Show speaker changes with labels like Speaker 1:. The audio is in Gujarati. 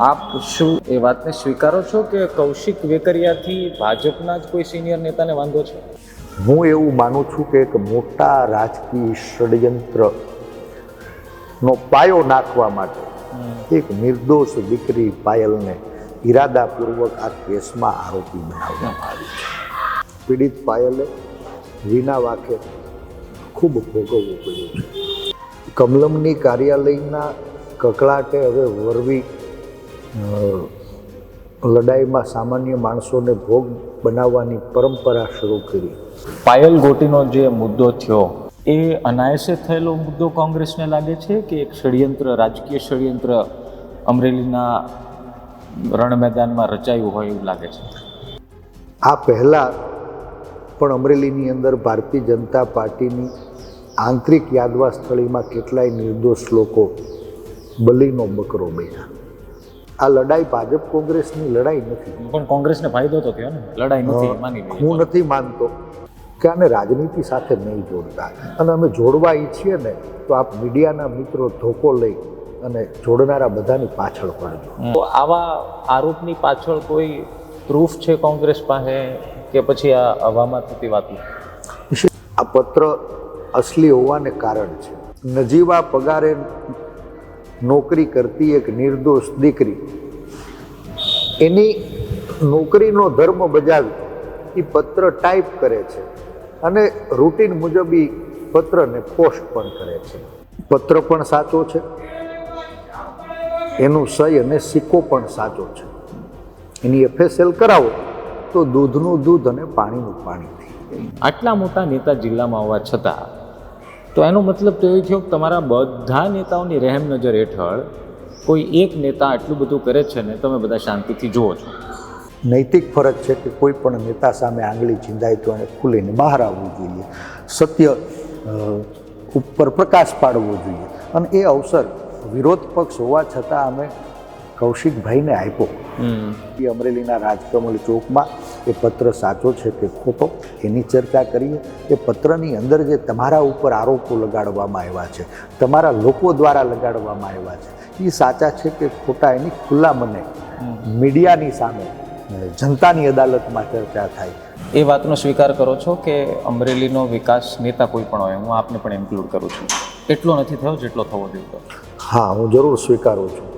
Speaker 1: આપ શું એ વાતને સ્વીકારો છો કે કૌશિક વેકરિયાથી ભાજપના જ કોઈ સિનિયર નેતાને વાંધો છે?
Speaker 2: હું એવું માનું છું કે એક મોટા રાજકીય ષડયંત્રનો પાયો નાખવા માટે એક નિર્દોષ દીકરી પાયલને ઇરાદાપૂર્વક આ કેસમાં આરોપી બનાવવામાં આવી છે. પીડિત પાયલે વિના વાકે ખૂબ ભોગવવું પડ્યું છે. કમલમની કાર્યાલયના કકળાટે હવે વરવી લડાઈમાં સામાન્ય માણસોને ભોગ બનાવવાની પરંપરા શરૂ કરી.
Speaker 1: પાયલ ગોટીનો જે મુદ્દો થયો એ અનાયાસે થયેલો મુદ્દો કોંગ્રેસને લાગે છે કે એક ષડયંત્ર, રાજકીય ષડયંત્ર અમરેલીના રણ મેદાનમાં રચાયું હોય એવું લાગે છે?
Speaker 2: આ પહેલાં પણ અમરેલીની અંદર ભારતીય જનતા પાર્ટીની આંતરિક યાદવા સ્થળીમાં કેટલાય નિર્દોષ લોકો બલીનો બકરો બન્યા. આ લડાઈ ભાજપ કોંગ્રેસની લડાઈ નથી.
Speaker 1: પણ કોંગ્રેસને ફાયદો તો થયો ને, લડાઈ નથી માની લઈએ.
Speaker 2: હું નથી માનતો કે આને રાજનીતિ સાથે નહીં જોડતા, અને અમે જોડવા ઈચ્છીએ ને તો આપ મીડિયાના મિત્રો ધોકો લઈ અને જોડનારા બધાની પાછળ પડજો.
Speaker 1: તો આવા આરોપની પાછળ કોઈ પ્રૂફ છે કોંગ્રેસ પાસે કે પછી આ હવામાં થતી વાતો?
Speaker 2: આ પત્ર અસલી હોવાને કારણ છે. નજીવા પગારે નોકરી કરતી એક નિર્દોષ દીકરી એની નોકરીનો ધર્મ બજાવી એ પત્ર ટાઈપ કરે છે અને રૂટીન મુજબ એ પત્રને પોસ્ટ પણ કરે છે. પત્ર પણ સાચો છે, એનું સહી અને સિક્કો પણ સાચો છે. એની FSL કરાવો તો દૂધનું દૂધ અને પાણીનું પાણી.
Speaker 1: આટલા મોટા નેતા જિલ્લામાં હોવા છતાં તો એનો મતલબ તો એ થયો કે તમારા બધા નેતાઓની રહેમ નજર હેઠળ કોઈ એક નેતા આટલું બધું કરે છે ને તમે બધા શાંતિથી જુઓ છો.
Speaker 2: નૈતિક ફરજ છે કે કોઈ પણ નેતા સામે આંગળી ચીંધાય તો એને ખુલીને બહાર આવવું જોઈએ, સત્ય ઉપર પ્રકાશ પાડવો જોઈએ. અને એ અવસર વિરોધ પક્ષ હોવા છતાં અમે કૌશિકભાઈને આપ્યો. એ અમરેલીના રાજકમલ ચોકમાં એ પત્ર સાચો છે કે ખોટો એની ચર્ચા કરીએ. એ પત્રની અંદર જે તમારા ઉપર આરોપો લગાડવામાં આવ્યા છે, તમારા લોકો દ્વારા લગાડવામાં આવ્યા છે, એ સાચા છે કે ખોટા એની ખુલ્લા મને મીડિયાની સામે જનતાની અદાલતમાં ચર્ચા થાય.
Speaker 1: એ વાતનો સ્વીકાર કરો છો કે અમરેલીનો વિકાસ નેતા કોઈ પણ હોય, હું આપને પણ ઇન્ક્લુડ કરું છું, એટલો નથી થયો જેટલો થવો જોઈએ?
Speaker 2: હા, હું જરૂર સ્વીકારું છું.